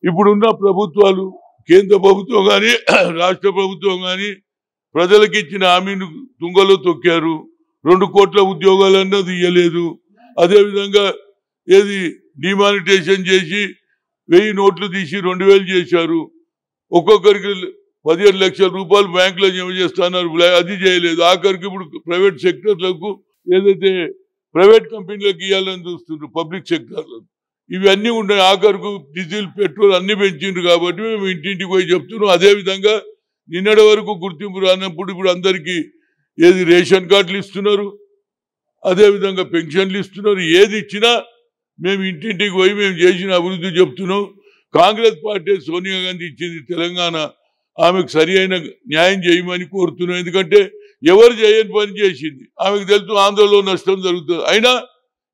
ఇప్పుడున్న ప్రభుత్వాలు కేంద్ర ప్రభుత్వం కానీ రాష్ట్ర ప్రభుత్వం కానీ ప్రజలకు ఇచ్చిన హామీని తుంగలో తొక్కారు. 2 కోట్ల ఉద్యోగాలు అన్నది ఇవ్వలేదు. అదేవిధంగా ఏది డిమానిటైజేషన్ చేసి 1000 నోట్లు తీసి 2000 చేశారు. ఒక్కొక్కరికి 15 లక్షల రూపాయలు బ్యాంకులో జమ చేస్తున్నారు, అది చేయలేదు. ఆఖరికి ఇప్పుడు ప్రైవేట్ సెక్టర్లకు ఏదైతే ప్రైవేట్ కంపెనీలకు ఇవ్వాలని చూస్తుండ్రు పబ్లిక్ సెక్టర్లో, ఇవన్నీ ఉన్నాయి. ఆఖరికి డీజిల్ పెట్రోల్ అన్ని పెంచిండ్రు. కాబట్టి మేము ఇంటింటికి పోయి చెప్తున్నాం. అదేవిధంగా నిన్నటి వరకు గుర్తింపు రానప్పుడు ఇప్పుడు అందరికీ ఏది రేషన్ కార్డులు ఇస్తున్నారు, అదేవిధంగా పెన్షన్లు ఇస్తున్నారు. ఏది ఇచ్చినా మేము ఇంటింటికి పోయి మేము చేసిన అభివృద్ధి చెప్తున్నాం. కాంగ్రెస్ పార్టీ సోనియా గాంధీ ఇచ్చింది తెలంగాణ, ఆమెకు సరి అయిన న్యాయం చేయమని కోరుతున్నాం. ఎందుకంటే ఎవరు చేయని పని చేసింది, ఆమెకు తెలుసు ఆంధ్రలో నష్టం జరుగుతుంది. అయినా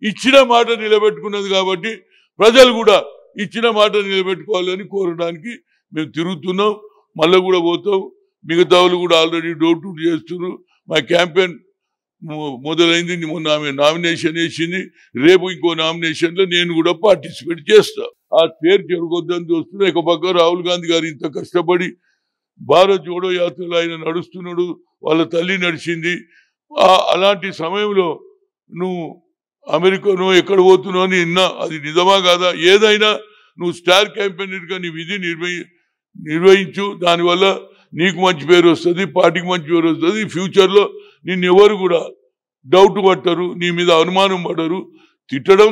ఇచ్చిన మాట నిలబెట్టుకున్నది. కాబట్టి ప్రజలు కూడా ఇచ్చిన మాట నిలబెట్టుకోవాలని కోరడానికి మేము తిరుగుతున్నాం. మళ్ళీ కూడా పోతాం. మిగతా వాళ్ళు కూడా ఆల్రెడీ డోర్ టు చేస్తున్నారు. మా క్యాంపెయిన్ మొదలైంది. మొన్న ఆమె నామినేషన్ వేసింది. రేపు ఇంకో నామినేషన్లో నేను కూడా పార్టిసిపేట్ చేస్తా. ఆ పేరు జరగొద్దని చూస్తున్నా. ఒక పక్క రాహుల్ గాంధీ గారు ఇంత కష్టపడి భారత్ జోడో యాత్రలో ఆయన నడుస్తున్నాడు, వాళ్ళ తల్లి నడిచింది. అలాంటి సమయంలో నువ్వు అమెరికాను ఎక్కడ పోతున్నావు అని విన్నా, అది నిజమా కాదా? ఏదైనా నువ్వు స్టార్ క్యాంపెయినర్గా నీ విధి నిర్వహించు. దానివల్ల నీకు మంచి పేరు వస్తుంది, పార్టీకి మంచి పేరు వస్తుంది. ఫ్యూచర్లో నిన్ను ఎవరు కూడా డౌట్ పట్టరు, నీ మీద అనుమానం పడరు. తిట్టడం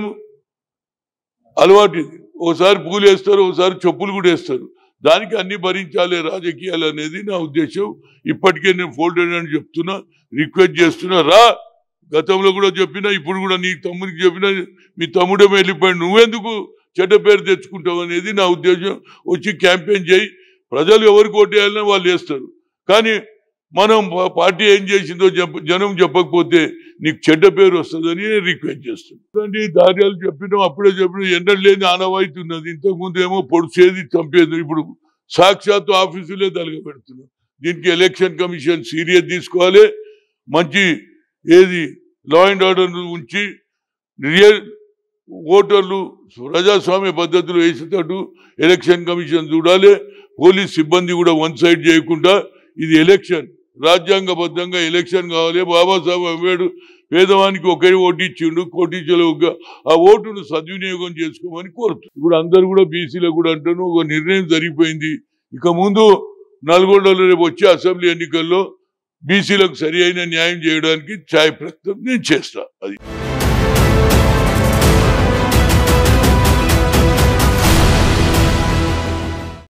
అలవాటు. ఓసారి పూలు వేస్తారు, ఓసారి చెప్పులు కూడా వేస్తారు. దానికి అన్ని భరించాలి రాజకీయాలు అనేది నా ఉద్దేశం. ఇప్పటికే నేను ఫోల్డెడ్ అని చెప్తున్నా, రిక్వెస్ట్ చేస్తున్నా. రా, గతంలో కూడా చెప్పినా, ఇప్పుడు కూడా నీ తమ్ముడికి చెప్పినా, మీ తమ్ముడే వెళ్ళిపోయాడు, నువ్వెందుకు చెడ్డ పేరు తెచ్చుకుంటావు అనేది నా ఉద్దేశం. వచ్చి క్యాంపెయిన్ చేయి. ప్రజలు ఎవరికి ఓటేయాలన్నా వాళ్ళు వేస్తారు. కానీ మనం పార్టీ ఏం చేసిందో జనం చెప్పకపోతే నీకు చెడ్డ పేరు వస్తుందని నేను రిక్వెస్ట్ చేస్తున్నాను. ధార్యాలు చెప్పినాం, అప్పుడే చెప్పినాం. ఎండలు లేని ఆనవాయితీ ఉన్నది. ఇంతకుముందు ఏమో పొడిచేది, చంపేది. ఇప్పుడు సాక్షాత్తు ఆఫీసులే తలగబెడుతున్నాం. దీనికి ఎలక్షన్ కమిషన్ సీరియస్ తీసుకోవాలి. మంచి ఏది లా అండ్ ఆర్డర్ ఉంచి రియల్ ఓటర్లు ప్రజాస్వామ్య పద్ధతిలో వేసేటట్టు ఎలక్షన్ కమిషన్ చూడాలి. పోలీస్ సిబ్బంది కూడా వన్ సైడ్ చేయకుండా, ఇది ఎలక్షన్, రాజ్యాంగబద్ధంగా ఎలక్షన్ కావాలి. బాబాసాహెబ్ అంబేద్కర్ పేదవానికి ఒకే ఓటు ఇచ్చిండు, కోటీశ్వరుగా ఆ ఓటును సద్వినియోగం చేసుకోమని కోరుతుంది. ఇప్పుడు అందరు కూడా బీసీలకు కూడా అంటాను, ఒక నిర్ణయం జరిగిపోయింది. ఇక ముందు నల్గొండలో రేపు వచ్చే అసెంబ్లీ ఎన్నికల్లో బీసీలకు సరి అయిన న్యాయం చేయడానికి ఛాయ్ ప్రయత్నం నేను చేస్తా. అది